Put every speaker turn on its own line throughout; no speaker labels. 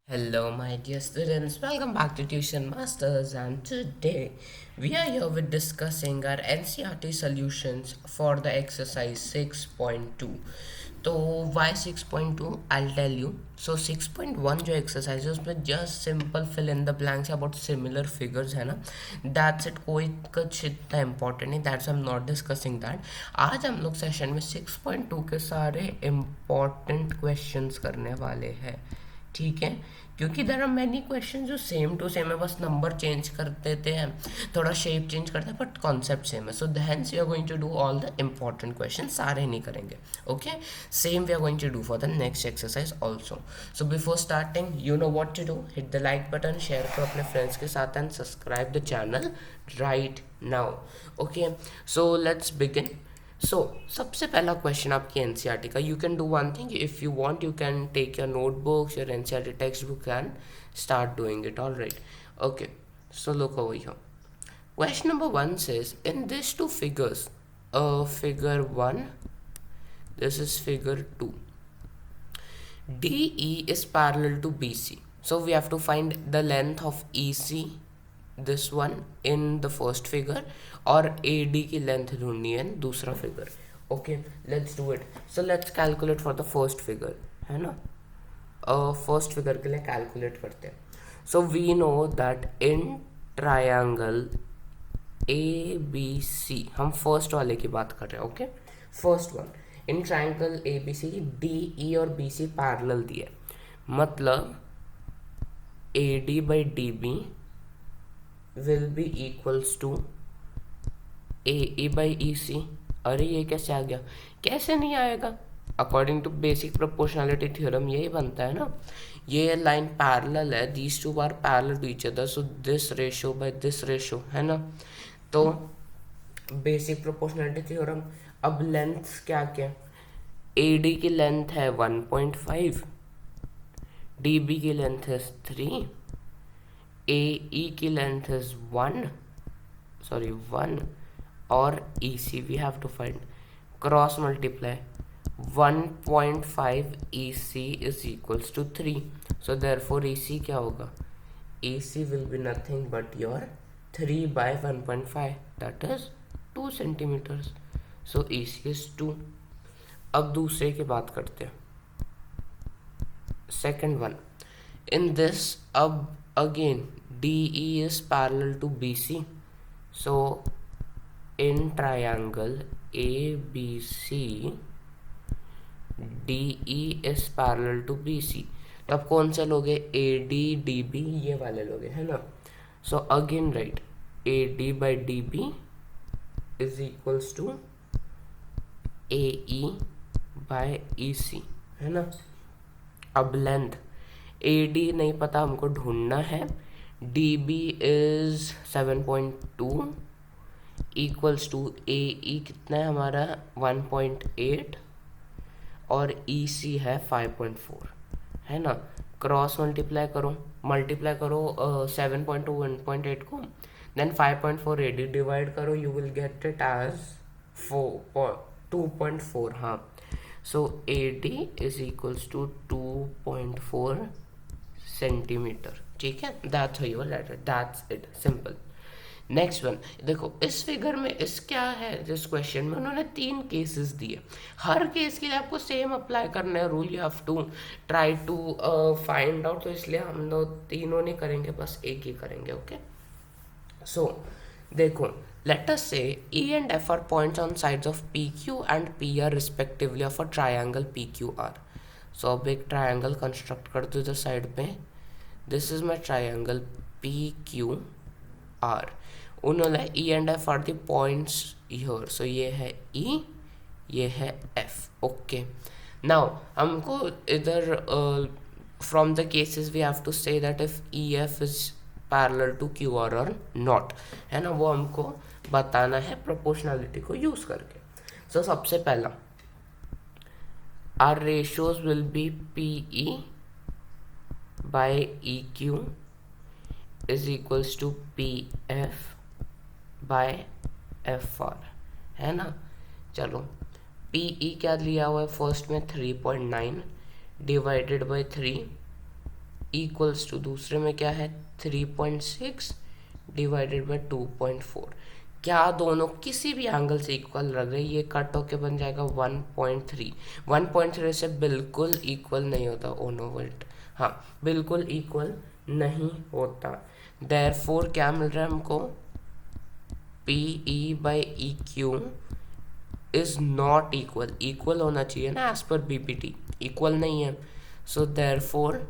Hello, my dear students. Welcome back to Tuition Masters, and today we are here with discussing our NCRT solutions for the exercise 6.2. तो why 6.2? I'll tell you. So 6.1 जो exercise है उसमें just simple fill in the blanks about similar figures है ना. That's it. कोई कुछ इतना important नहीं. That's I'm not discussing that. आज हम लोग सेशन में 6.2 के सारे important questions करने वाले हैं. ठीक है, क्योंकि देर आर मैनी क्वेश्चन जो सेम टू सेम है, बस नंबर चेंज कर देते हैं, थोड़ा शेप चेंज करते हैं, बट कॉन्सेप्ट सेम है. So hence we are going to do all the important question, सारे नहीं करेंगे. Okay, same we are going to do for the next exercise also. So before starting you know what to do. Hit the like button, share करो अपने friends के साथ and subscribe the channel right now. Okay, so let's begin. So सबसे पहला question आपकी NCERT का. You can do one thing, if you want you can take your notebooks, your NCERT text book and start doing it. All right, okay, so look over here. Question number 1 says, in these two figures, figure 1, this is figure 2, DE is parallel to BC, so we have to find the length of EC, this one in the first figure, और AD की length ढूंढनी है दूसरा figure. Okay, let's do it. So let's calculate for the first figure, है ना. First figure के लिए calculate करते हैं. So we know that in triangle A B C, हम फर्स्ट वाले की बात कर रहे हैं. Okay, first one, in triangle A B C D E और बी सी पैरेलल दिए, मतलब A D by D B will be equals to A E by E C. अरे ये कैसे आ गया? कैसे नहीं आएगा? According to basic proportionality theorem यही बनता है ना. ये लाइन पैरेलल है, these two are parallel to each other, so this ratio by this ratio, है ना. तो बेसिक प्रोपोर्शनलिटी थ्योरम. अब लेंथ क्या क्या, ए डी की लेंथ है 1.5, डी बी की लेंथ है 3, ए ई की लेंथ है 1, और E C we have to find. Cross multiply 1.5 EC is equals to 3. So therefore EC क्या होगा? EC will be nothing but your 3 by 1.5, that is 2 centimeters. So EC is 2. अब दूसरे की बात करते हैं. Second one. In this, अब again DE is parallel to BC. So in triangle ABC DE is parallel to BC. अब कौन से लोगे? AD DB ये वाले लोगे, है ना. So again right, AD by DB is equals to AE by EC, है ना. अब लेंथ AD नहीं पता, हमको ढूंढना है. DB is 7.2 equals to AE कितना है हमारा 1.8 और EC है 5.4, है ना. क्रॉस मल्टीप्लाई करो 7.2 1.8 को, देन 5.4 AD डिवाइड करो, you will get it as 2.4. हाँ, so AD is equals to 2.4 centimetre. ठीक है, that's how you will write it, that's it, simple. Next one देखो, इस फिगर में इस क्या है, जिस क्वेश्चन में उन्होंने 3 केसेस दिए. हर केस के लिए आपको सेम अप्लाई करना है rule, you have to try to find out. तो इसलिए हम लोग तीनों नहीं करेंगे, बस एक ही करेंगे. ओके, सो देखो, लेट अस से E and F are points on sides of PQ and PR respectively of a triangle PQR. सो अब एक ट्रायंगल कंस्ट्रक्ट कर दो इधर साइड पे. This is my triangle PQR. उन्होंने E and F are the points here. So ये है E, ये है F. ओके, नाउ हमको इधर from the cases we have to say that if EF is parallel to QR और not, है ना, वो हमको बताना है प्रोपोर्शनलिटी को यूज करके. सो सबसे पहला, our ratios will be PE by EQ is equals to PF by FR, है ना. चलो, PE क्या लिया हुआ है फर्स्ट में 3.9 डिवाइडेड बाय 3, इक्वल्स टू, दूसरे में क्या है 3.6 डिवाइडेड बाई 2.4। क्या दोनों किसी भी एंगल से इक्वल लग रहे, ये कट होके बन जाएगा 1.3। 1.3 से बिल्कुल इक्वल नहीं होता ओनोवल्ट, हाँ बिल्कुल इक्वल नहीं होता। देयरफॉर क्या मिल रहा है हमको, P E by E Q is not equal, equal होना चाहिए ना एज पर बीपीटी, इक्वल नहीं है। So therefore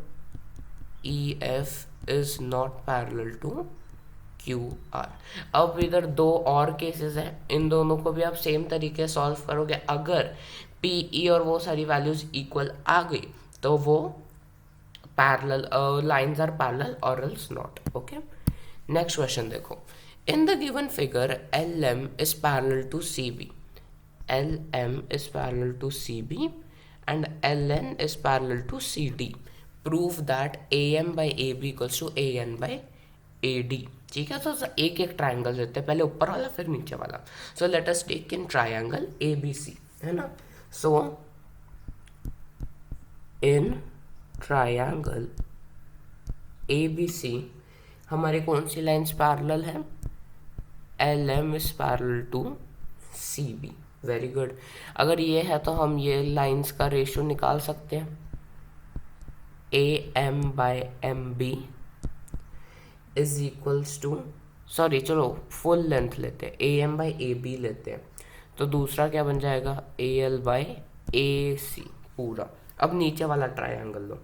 E F is not parallel to Q R. अब इधर दो और केसेस हैं, इन दोनों को भी आप सेम तरीके से सॉल्व करोगे। अगर पी ई और वो सारी वैल्यूज इक्वल आ गई तो वो पैरेलल, लाइंस आर पैरेलल और else not. Okay, next question देखो। In the given figure L M is parallel to C B, L M is parallel to C B and ln is parallel to CD. Prove that AM by AB equals to AN by AD. ठीक है, तो एक एक triangle लेते हैं, पहले ऊपर वाला फिर नीचे वाला। So let us take in triangle ABC, है ना। सो इन ट्राइंगल ABC हमारे कौन सी लाइन्स पैरेलल है, LM is parallel to CB। Very good. अगर ये है तो हम ये लाइंस का रेशियो निकाल सकते हैं, A M by M B is equals to, sorry चलो फुल लेंथ लेते हैं, A M by A B लेते हैं, तो दूसरा क्या बन जाएगा ए एल बाई ए सी पूरा। अब नीचे वाला ट्रायंगल लो,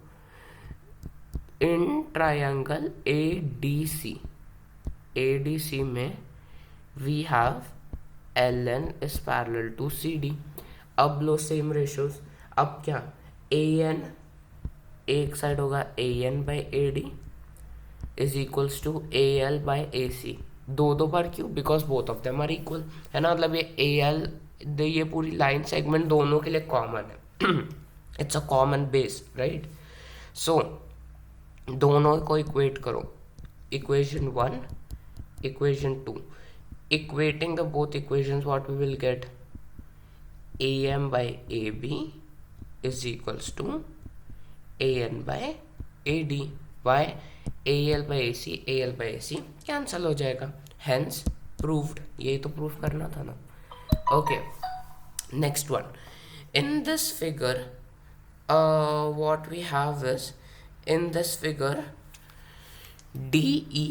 in triangle A D C में we have ln is parallel to CD। अब लो सेम रेशियोज, अब क्या an एक साइड होगा an by A D is equals to A L by A C. दो बार क्यों, because both of them are equal, है ना। मतलब ये ए एल, ये पूरी लाइन सेगमेंट दोनों के लिए कॉमन है, it's a common base, right. So दोनों को इक्वेट करो, equation 1 equation 2, equating the both equations, what we will get, am by ab is equals to an by ad। why, al by ac, al by ac cancel हो जाएगा, hence proved। यही तो proof करना था ना। okay, next one, in this figure what we have is, in this figure DE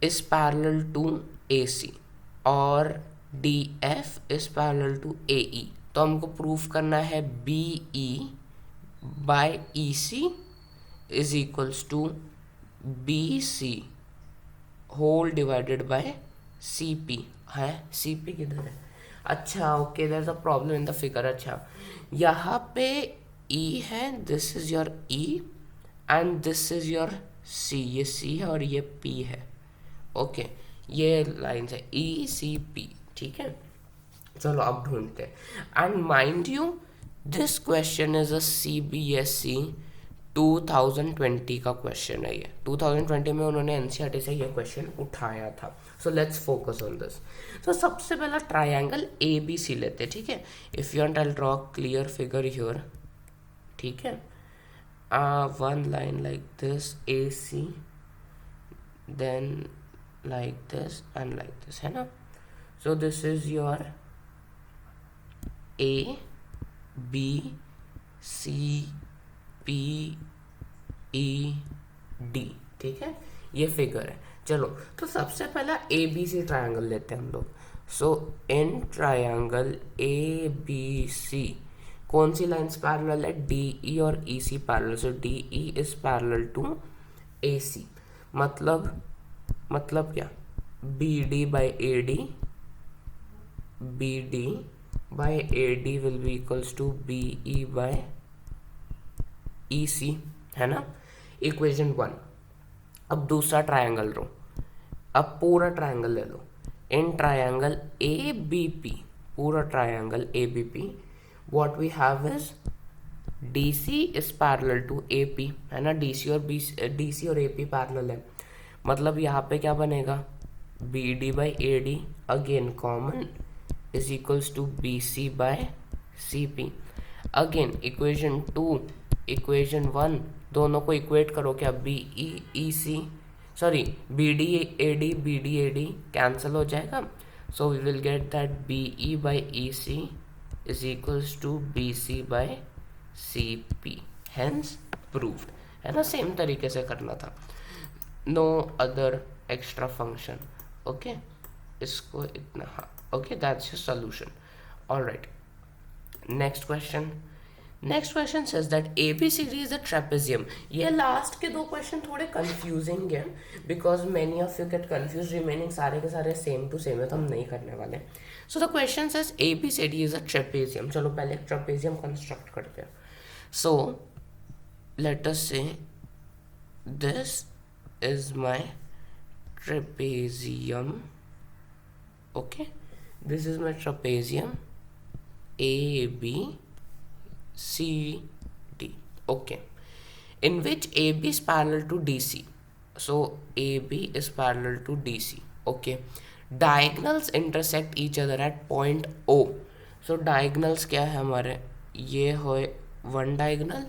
is parallel to AC और DF is parallel to AE। तो हमको प्रूफ करना है BE by EC is equals to BC whole divided by CP। है CP किधर है, अच्छा okay, there is a problem in the figure. अच्छा यहाँ पे E है, this is your E and this is your C, ये C है और ये P है। ओके ये लाइन्स है ई सी पी, ठीक है। चलो अब ढूंढते हैं। And mind you this question is a CBSE 2020 का क्वेश्चन है ये। 2020 में उन्होंने एनसीईआरटी से ये क्वेश्चन उठाया था। So let's focus on this. तो सबसे पहला ट्राइंगल ABC लेते हैं, ठीक है। If you want I draw clear figure here, ठीक है। One line like this AC, then like this and like this, है ना। so this is your A B C P E D, ठीक है, ये फिगर है। चलो तो सबसे पहला ABC ट्रायंगल लेते हैं हम लोग। सो इन ट्रायंगल ABC कौन सी लाइन्स पैरेलल है, DE और EC parallel. So DE is parallel to AC, मतलब क्या, BD by AD, BD by AD will be equals to BE by EC, है ना। इक्वेशन 1। अब दूसरा ट्रायंगल लो, अब पूरा ट्रायंगल ले लो, इन ट्रायंगल ABP, पूरा triangle ABP what we have is DC is parallel to AP, है ना। DC और AP पैरेलल है, मतलब यहाँ पे क्या बनेगा, BD by AD again common is equals to BC by CP। Again equation 2 equation 1 दोनों को इक्वेट करो क्या, B E E C, sorry B D A D cancel हो जाएगा. So we will get that B E by E C is equals to B C by C P. Hence proved. है ना, same तरीके से करना था. No other extra function. Okay, इसको इतना, हाँ okay, that's your solution. Alright, next question. Next question says that ABCD is a trapezium. ये लास्ट के दो क्वेश्चन थोड़े कंफ्यूजिंग है because many of you get confuse. Remaining सारे के सारे सेम टू सेम है, तो हम नहीं करने वाले. So the question says ABCD is a trapezium. चलो पहले एक ट्रेपेजियम कंस्ट्रक्ट करते हैं. सो लेट अस से this is my trapezium. Okay, this is my trapezium A B C D. Okay, in which AB is parallel to DC. So AB is parallel to DC. Okay, diagonals intersect each other at point O. So diagonals क्या है हमारे, ये हो one diagonal,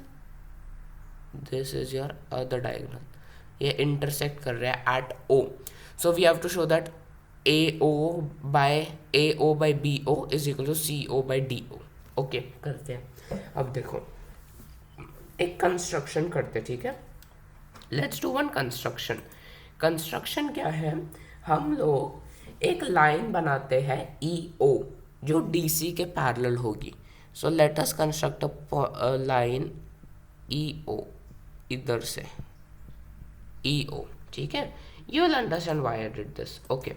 this is your other diagonal. ये intersect कर रहा है at O. So we have to show that AO by BO is equal to CO by DO. Okay, करते हैं. अब देखो एक कंस्ट्रक्शन करते, ठीक है. Let's do one construction. Construction क्या है, हम लोग एक लाइन बनाते हैं EO जो DC के पैरेलल होगी. So let us construct a line EO इधर से EO. ठीक है, you will understand why I did this. Okay,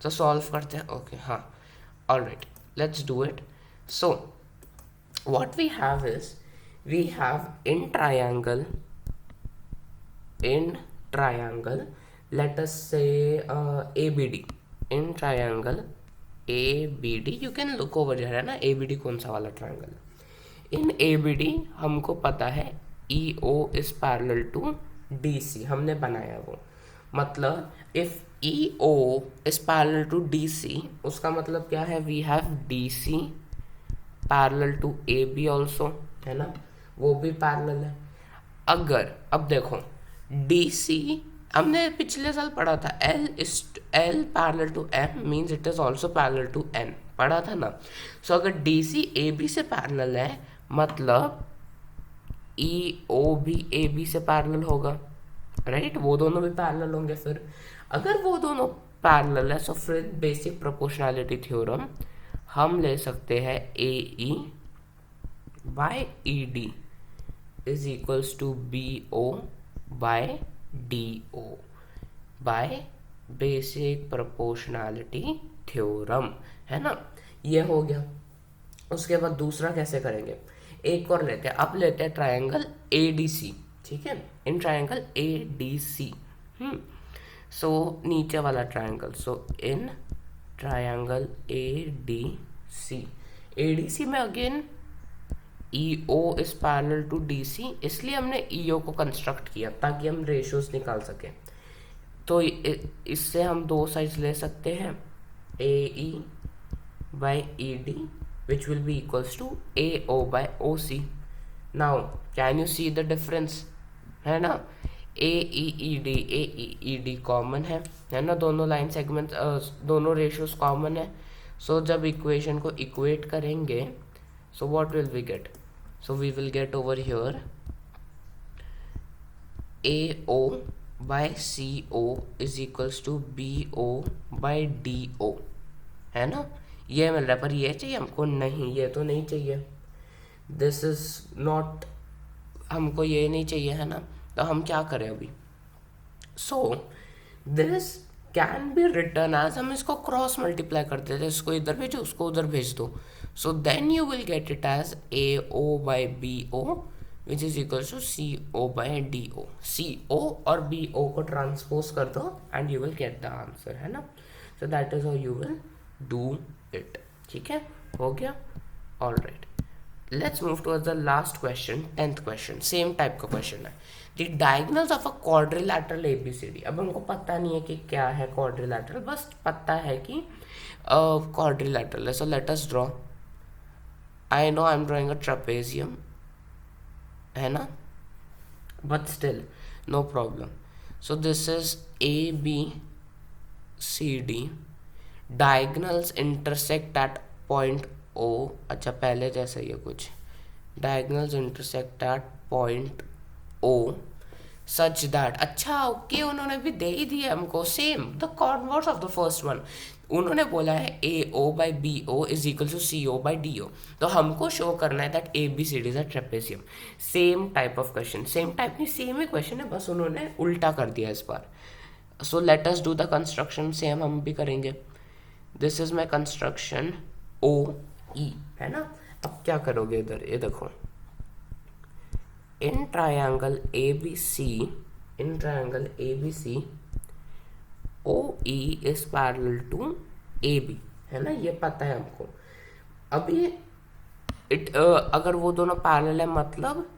तो सॉल्व करते हैं. ओके, हाँ, alright, let's do it. So what we have is, we have in triangle let us say ABD. In triangle ABD you can look over here, है ना. ABD कौन सा वाला triangle. इन ABD हमको पता है EO is parallel to DC. हमने बनाया वो, मतलब if EO is parallel to DC, उसका मतलब क्या है, we have DC parallel to AB also, है ना, वो भी पैरेलल है. अगर अब देखो DC हमने पिछले साल पढ़ा था, L parallel to M means it is also parallel to N, पढ़ा था ना. सो अगर DC AB से पैरेलल है, मतलब EO भी AB से पैरेलल होगा, राइट. वो दोनों भी पैरेलल होंगे. फिर अगर वो दोनों पैरेलल है, सो फिर बेसिक प्रोपोर्शनैलिटी थ्योरम हम ले सकते हैं AE by ED is equals to BO by DO by basic proportionality theorem, है ना. ये हो गया. उसके बाद दूसरा कैसे करेंगे, एक और लेते हैं. अब लेते हैं ट्रायंगल ADC. ठीक है, इन ट्रायंगल ADC. सो नीचे वाला triangle. So in triangle ADC में again EO is parallel to DC, इसलिए हमने EO को कंस्ट्रक्ट किया ताकि हम रेशियोज निकाल सकें. तो इससे हम दो साइड्स ले सकते हैं, AE by ED which will be equals to AO by OC. Now can you see the difference, है ना. AEED कॉमन है ना, दोनों लाइन सेगमेंट दोनों रेशियोज कॉमन है. सो जब इक्वेशन को इक्वेट करेंगे, so what will we get, so we will get over here AO by CO is equals to BO by DO, है ना. ये मिल रहा है, पर ये चाहिए हमको नहीं, ये तो नहीं चाहिए. दिस इज नॉट, हमको ये नहीं चाहिए, है ना. तो हम क्या करें अभी. So this can be written as, हम इसको क्रॉस मल्टीप्लाई कर देते हैं, इसको इधर भेजो उसको उधर भेज दो. So then you will get it as AO by BO which is equal to CO by DO. CO और BO को ट्रांसपोज कर दो and you will get the answer, है ना. So that is how you will do it. ठीक है, हो गया. All right, let's move to the last question, 10th question. Same type का क्वेश्चन है. The diagonals of a quadrilateral ABCD. अब हमको पता नहीं है कि क्या है क्वाड्रिलैटरल, बस पता है कि क्वाड्रिलैटरल है. सो let us draw. I know I am drawing a trapezium, है ना. but still no problem. So this is A B C D, diagonals intersect at point O. अच्छा पहले जैसा ही है कुछ, diagonals intersect at point O such that, अच्छा okay उन्होंने भी दे ही दिया हमको same the converse of the first one. उन्होंने बोला है A O by B O is equal to C O by D O. तो हमको शो करना है that A B C D is a trapezium. Same type of question, same type नहीं, same ही question है, बस उन्होंने उल्टा कर दिया इस बार. So let us do the construction, same हम भी करेंगे. दिस इज माई कंस्ट्रक्शन ओ ई, है ना. अब क्या करोगे इधर, ये देखो, in triangle ABC, OE is parallel to AB, है ना, ये पता है हमको. अभी अगर वो दोनों पैरेलल है मतलब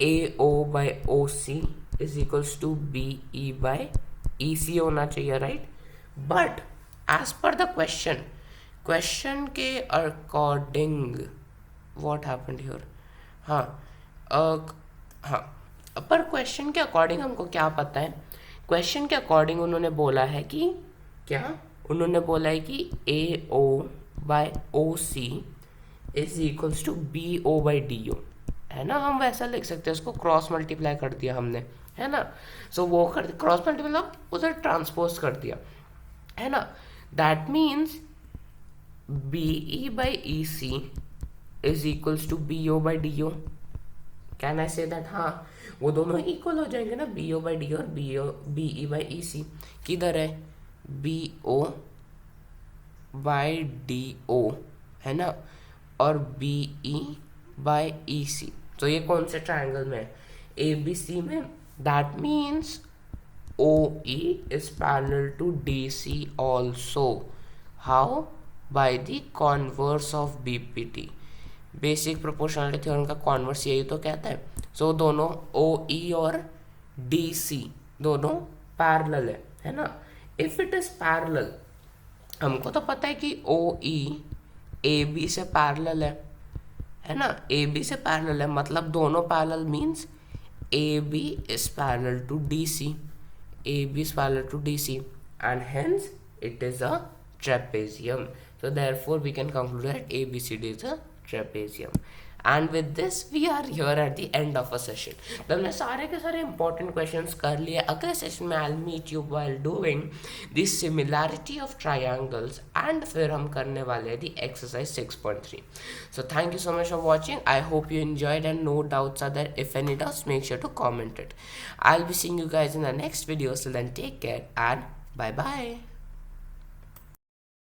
AO by OC is equals to BE by EC होना चाहिए, राइट. बट एज पर द क्वेश्चन के अकॉर्डिंग व्हाट हैपेंड हियर, हाँ हाँ, पर क्वेश्चन के अकॉर्डिंग हमको क्या पता है. क्वेश्चन के अकॉर्डिंग उन्होंने बोला है कि क्या, उन्होंने बोला है कि A O by O C is equals to B O by D O, है ना. हम वैसा लिख सकते हैं, उसको क्रॉस मल्टीप्लाई कर दिया हमने, है ना. सो वो कर क्रॉस मल्टीप्लाई उधर ट्रांसपोज कर दिया, है ना. That means B E by E C is equals to B O by D O. Can I say that, हाँ वो दोनों इक्वल हो जाएंगे ना, बी ओ बाई डी और B E by E C. किधर है B O by D O, है ना, और बी ई बाई ई सी. तो ये कौन से ट्राइंगल में है, ए बी सी में. That means O E is parallel to D C also. How, by the converse of B P T. Basic proportionality theorem का कॉन्वर्स यही तो कहता है. सो दोनों ओ ई और डी सी दोनों पैरेलल है ना. इफ इट इज पैरेलल, हमको तो पता है कि ओ ई ए बी से पैरेलल है ना. ए बी से पैरेलल है मतलब दोनों parallel means A B is parallel to D C, A B is parallel to D C, and hence it is a trapezium. So therefore we can conclude that ABCD is a trapezium. And with this we are here at the end of a session. तो हमने सारे के सारे important questions कर लिए. अगले session में I'll meet you while doing the similarity of triangles, and फिर हम करने वाले हैं the exercise 6.3. So thank you so much for watching. I hope you enjoyed, and no doubts are there. If any doubts, make sure to comment it. I'll be seeing you guys in the next video. So then take care and bye bye.